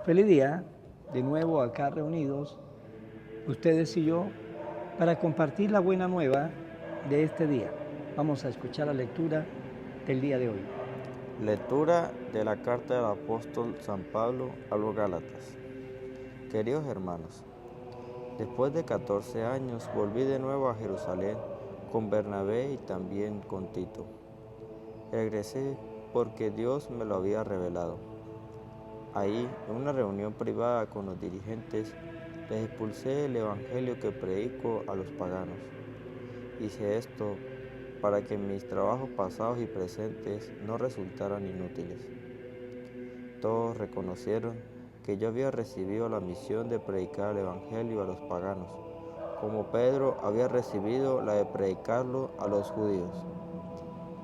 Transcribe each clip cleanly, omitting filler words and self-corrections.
Feliz día, de nuevo acá reunidos, ustedes y yo, para compartir la buena nueva de este día. Vamos a escuchar la lectura del día de hoy. Lectura de la carta del apóstol San Pablo a los Gálatas. Queridos hermanos, después de 14 años volví de nuevo a Jerusalén con Bernabé y también con Tito. Regresé porque Dios me lo había revelado. Ahí, en una reunión privada con los dirigentes, les expulsé el evangelio que predico a los paganos. Hice esto para que mis trabajos pasados y presentes no resultaran inútiles. Todos reconocieron que yo había recibido la misión de predicar el evangelio a los paganos, como Pedro había recibido la de predicarlo a los judíos.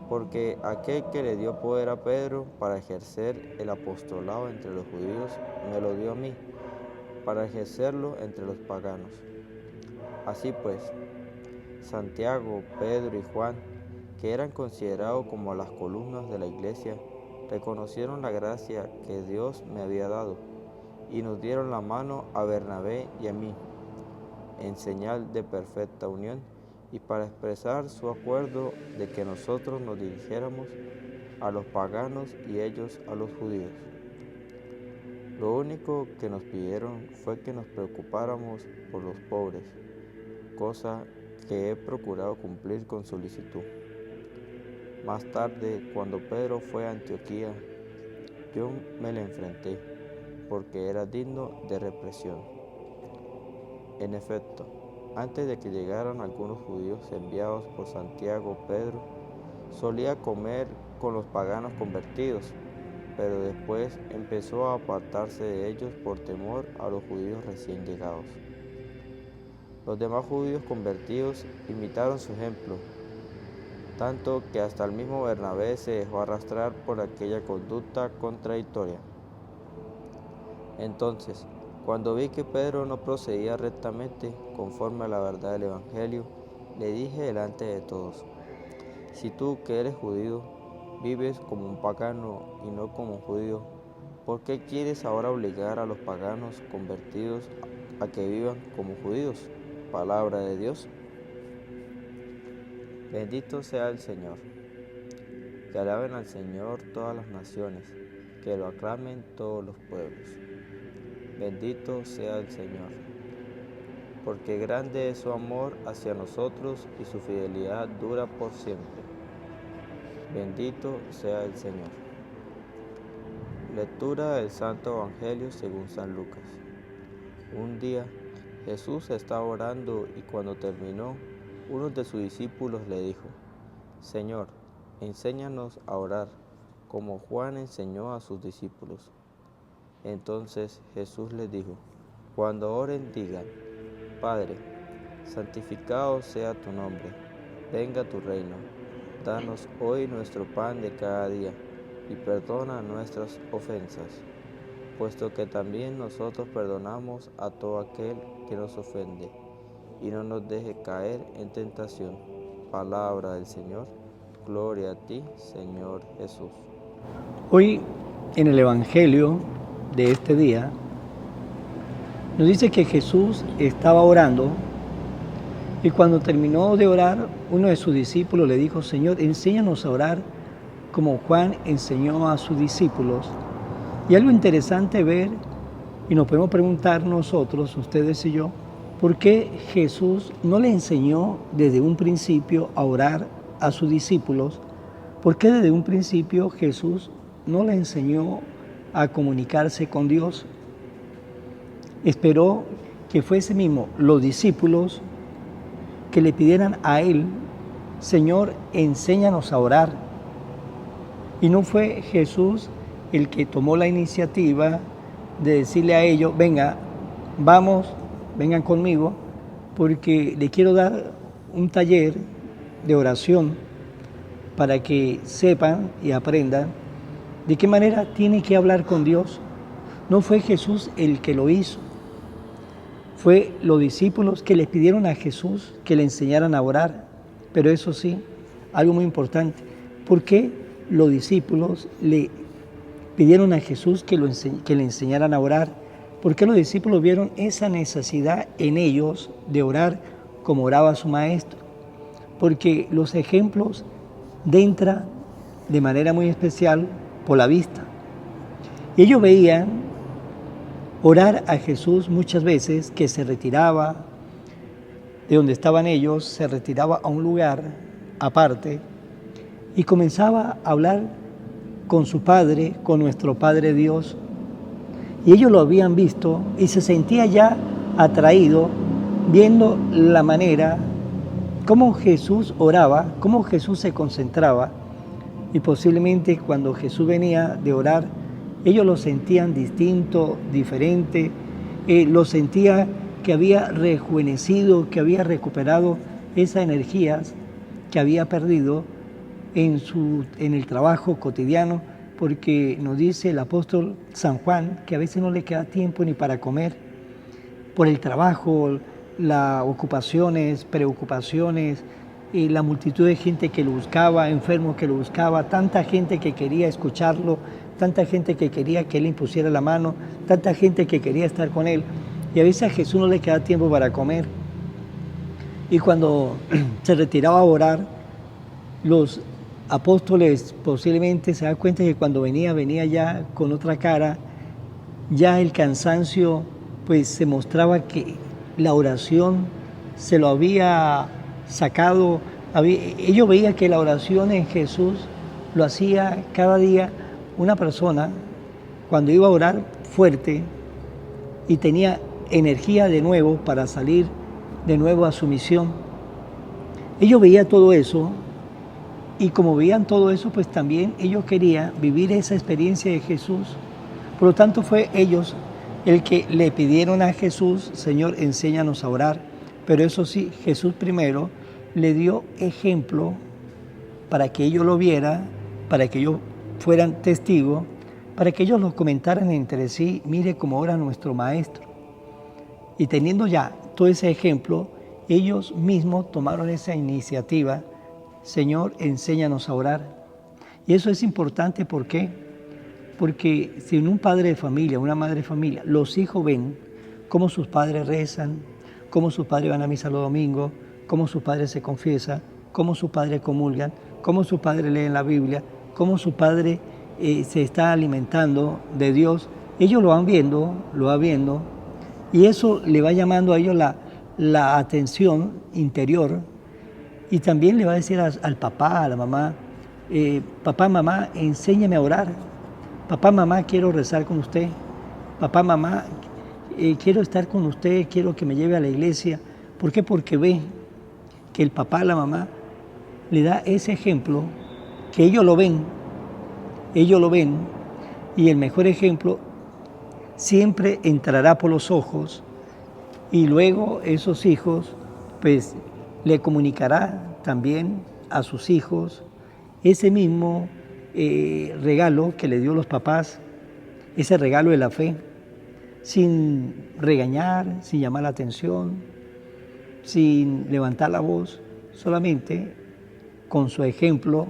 Porque aquel que le dio poder a Pedro para ejercer el apostolado entre los judíos, me lo dio a mí, para ejercerlo entre los paganos. Así pues, Santiago, Pedro y Juan, que eran considerados como las columnas de la iglesia, reconocieron la gracia que Dios me había dado y nos dieron la mano a Bernabé y a mí, en señal de perfecta unión y para expresar su acuerdo de que nosotros nos dirigiéramos a los paganos y ellos a los judíos. Lo único que nos pidieron fue que nos preocupáramos por los pobres, cosa que he procurado cumplir con solicitud. Más tarde, cuando Pedro fue a Antioquía, yo me le enfrenté, porque era digno de represión. En efecto, antes de que llegaran algunos judíos enviados por Santiago o Pedro, solía comer con los paganos convertidos, pero después empezó a apartarse de ellos por temor a los judíos recién llegados. Los demás judíos convertidos imitaron su ejemplo, tanto que hasta el mismo Bernabé se dejó arrastrar por aquella conducta contradictoria. Entonces, cuando vi que Pedro no procedía rectamente conforme a la verdad del Evangelio, le dije delante de todos: si tú, que eres judío, vives como un pagano y no como un judío, ¿por qué quieres ahora obligar a los paganos convertidos a que vivan como judíos? Palabra de Dios. Bendito sea el Señor. Que alaben al Señor todas las naciones, que lo aclamen todos los pueblos. Bendito sea el Señor, porque grande es su amor hacia nosotros y su fidelidad dura por siempre. Bendito sea el Señor. Lectura del Santo Evangelio según San Lucas. Un día Jesús estaba orando y cuando terminó, uno de sus discípulos le dijo: Señor, enséñanos a orar, como Juan enseñó a sus discípulos. Entonces Jesús les dijo: cuando oren digan: Padre, santificado sea tu nombre, venga tu reino, danos hoy nuestro pan de cada día, y perdona nuestras ofensas, puesto que también nosotros perdonamos a todo aquel que nos ofende, y no nos deje caer en tentación. Palabra del Señor. Gloria a ti, Señor Jesús. Hoy, en el Evangelio de este día, nos dice que Jesús estaba orando y cuando terminó de orar, uno de sus discípulos le dijo: Señor, enséñanos a orar como Juan enseñó a sus discípulos. Y algo interesante ver, y nos podemos preguntar nosotros, ustedes y yo, ¿por qué Jesús no le enseñó desde un principio a orar a sus discípulos? ¿Por qué desde un principio Jesús no le enseñó a comunicarse con Dios? Esperó que fuese mismo los discípulos que le pidieran a Él: Señor, enséñanos a orar. Y no fue Jesús el que tomó la iniciativa de decirle a ellos: venga, vamos, vengan conmigo, porque le quiero dar un taller de oración para que sepan y aprendan de qué manera tiene que hablar con Dios. No fue Jesús el que lo hizo, fue los discípulos que les pidieron a Jesús que le enseñaran a orar. Pero eso sí, algo muy importante, ¿por qué los discípulos le pidieron a Jesús que le enseñaran a orar, porque los discípulos vieron esa necesidad en ellos de orar como oraba su maestro, porque los ejemplos entran de manera muy especial por la vista. Y ellos veían orar a Jesús muchas veces, que se retiraba de donde estaban ellos, se retiraba a un lugar aparte y comenzaba a hablar con su Padre, con nuestro Padre Dios. Y ellos lo habían visto y se sentía ya atraído viendo la manera cómo Jesús oraba, cómo Jesús se concentraba. Y posiblemente cuando Jesús venía de orar, ellos lo sentían distinto, diferente, lo sentía que había rejuvenecido, que había recuperado esas energías que había perdido en el trabajo cotidiano, porque nos dice el apóstol San Juan que a veces no le queda tiempo ni para comer, por el trabajo, las ocupaciones, preocupaciones, y la multitud de gente que lo buscaba, enfermos que lo buscaba, tanta gente que quería escucharlo, tanta gente que quería que él impusiera la mano, tanta gente que quería estar con él. Y a veces a Jesús no le queda tiempo para comer. Y cuando se retiraba a orar, los apóstoles posiblemente se dan cuenta que cuando venía ya con otra cara, ya el cansancio pues se mostraba que la oración se lo había sacado. Ellos veían que la oración en Jesús lo hacía cada día una persona cuando iba a orar fuerte y tenía energía de nuevo para salir de nuevo a su misión. Ellos veían todo eso y como veían todo eso, pues también ellos querían vivir esa experiencia de Jesús. Por lo tanto, fue ellos el que le pidieron a Jesús: Señor, enséñanos a orar. Pero eso sí, Jesús primero le dio ejemplo para que ellos lo vieran, para que ellos fueran testigos, para que ellos lo comentaran entre sí: mire cómo ora nuestro Maestro. Y teniendo ya todo ese ejemplo, ellos mismos tomaron esa iniciativa: Señor, enséñanos a orar. Y eso es importante, ¿por qué? Porque si en un padre de familia, una madre de familia, los hijos ven cómo sus padres rezan, cómo sus padres van a misa los domingos, cómo sus padres se confiesan, cómo sus padres comulgan, cómo sus padres leen la Biblia, cómo su padre se está alimentando de Dios, ellos lo van viendo, y eso le va llamando a ellos la atención interior, y también le va a decir al papá, a la mamá: papá, mamá, enséñame a orar. Papá, mamá, quiero rezar con usted. Papá, mamá, quiero estar con usted, quiero que me lleve a la iglesia. ¿Por qué? Porque ve que el papá, la mamá, le da ese ejemplo, que ellos lo ven, y el mejor ejemplo siempre entrará por los ojos, y luego esos hijos, pues, le comunicará también a sus hijos ese mismo regalo que le dio los papás, ese regalo de la fe, sin regañar, sin llamar la atención, sin levantar la voz, solamente con su ejemplo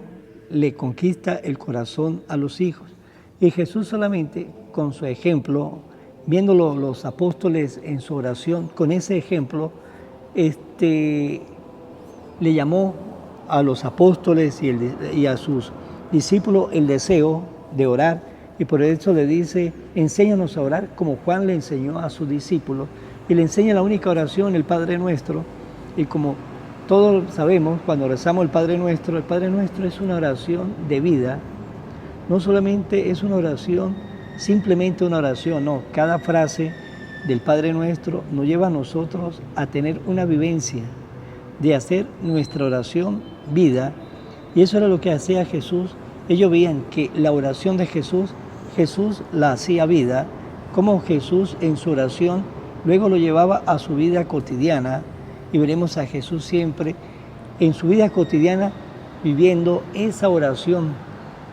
le conquista el corazón a los hijos. Y Jesús solamente con su ejemplo, viéndolo los apóstoles en su oración, con ese ejemplo, le llamó a los apóstoles y a sus discípulos el deseo de orar, y por eso le dice: enséñanos a orar, como Juan le enseñó a sus discípulos, y le enseña la única oración, el Padre Nuestro. Y como todos sabemos, cuando rezamos el Padre Nuestro es una oración de vida. No solamente es una oración, simplemente una oración, no. Cada frase del Padre Nuestro nos lleva a nosotros a tener una vivencia, de hacer nuestra oración vida. Y eso era lo que hacía Jesús. Ellos veían que la oración de Jesús la hacía vida, como Jesús en su oración luego lo llevaba a su vida cotidiana, y veremos a Jesús siempre en su vida cotidiana viviendo esa oración.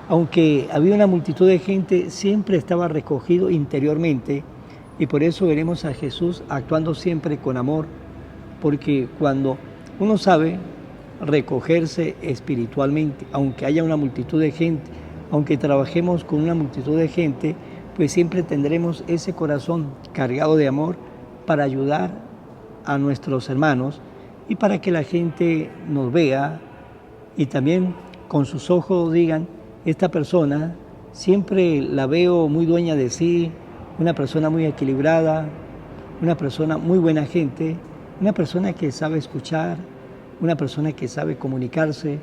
Aunque había una multitud de gente, siempre estaba recogido interiormente, y por eso veremos a Jesús actuando siempre con amor, porque cuando uno sabe recogerse espiritualmente, aunque haya una multitud de gente, aunque trabajemos con una multitud de gente, pues siempre tendremos ese corazón cargado de amor para ayudar a nuestros hermanos y para que la gente nos vea y también con sus ojos digan, esta persona siempre la veo muy dueña de sí, una persona muy equilibrada, una persona muy buena gente, una persona que sabe escuchar, una persona que sabe comunicarse,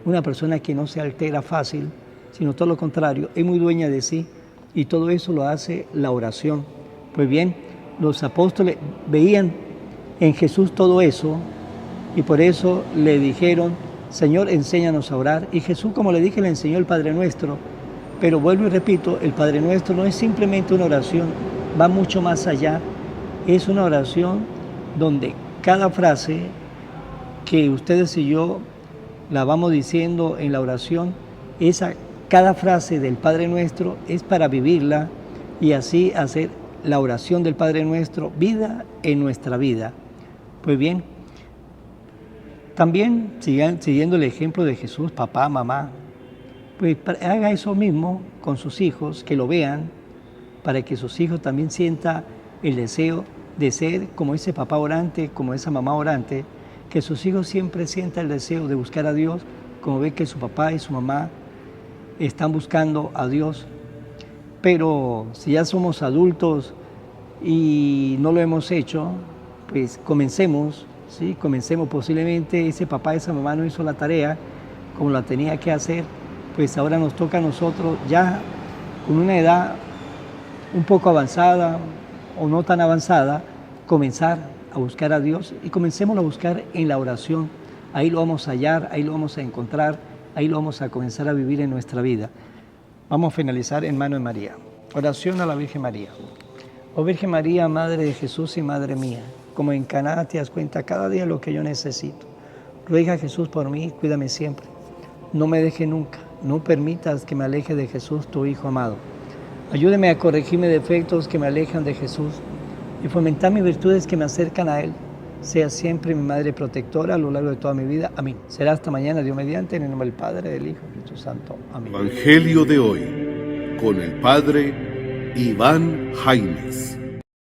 una persona que no se altera fácil, sino todo lo contrario, es muy dueña de sí y todo eso lo hace la oración. Pues bien, los apóstoles veían en Jesús todo eso y por eso le dijeron, Señor, enséñanos a orar. Y Jesús, como le dije, le enseñó el Padre Nuestro. Pero vuelvo y repito, el Padre Nuestro no es simplemente una oración, va mucho más allá. Es una oración donde cada frase que ustedes y yo la vamos diciendo en la oración, cada frase del Padre Nuestro es para vivirla y así hacer la oración del Padre Nuestro vida en nuestra vida. Pues bien, también siguiendo el ejemplo de Jesús, papá, mamá, pues haga eso mismo con sus hijos, que lo vean, para que sus hijos también sientan el deseo de ser como ese papá orante, como esa mamá orante, que sus hijos siempre sientan el deseo de buscar a Dios, como ve que su papá y su mamá están buscando a Dios. Pero si ya somos adultos y no lo hemos hecho, pues comencemos, ¿sí? Comencemos. Posiblemente ese papá, esa mamá no hizo la tarea como la tenía que hacer, pues ahora nos toca a nosotros ya con una edad un poco avanzada o no tan avanzada, comenzar a buscar a Dios y comencemos a buscar en la oración. Ahí lo vamos a hallar, ahí lo vamos a encontrar, ahí lo vamos a comenzar a vivir en nuestra vida. Vamos a finalizar en mano de María. Oración a la Virgen María. Oh Virgen María, Madre de Jesús y Madre mía, como en Caná te das cuenta cada día lo que yo necesito. Ruega a Jesús por mí, cuídame siempre. No me deje nunca, no permitas que me aleje de Jesús, tu Hijo amado. Ayúdeme a corregir mis defectos que me alejan de Jesús y fomentar mis virtudes que me acercan a Él. Sea siempre mi Madre protectora a lo largo de toda mi vida. Amén. Será hasta mañana, Dios mediante, en el nombre del Padre, del Hijo y del Espíritu Santo. Amén. Evangelio de hoy, con el Padre Iván Jaimes.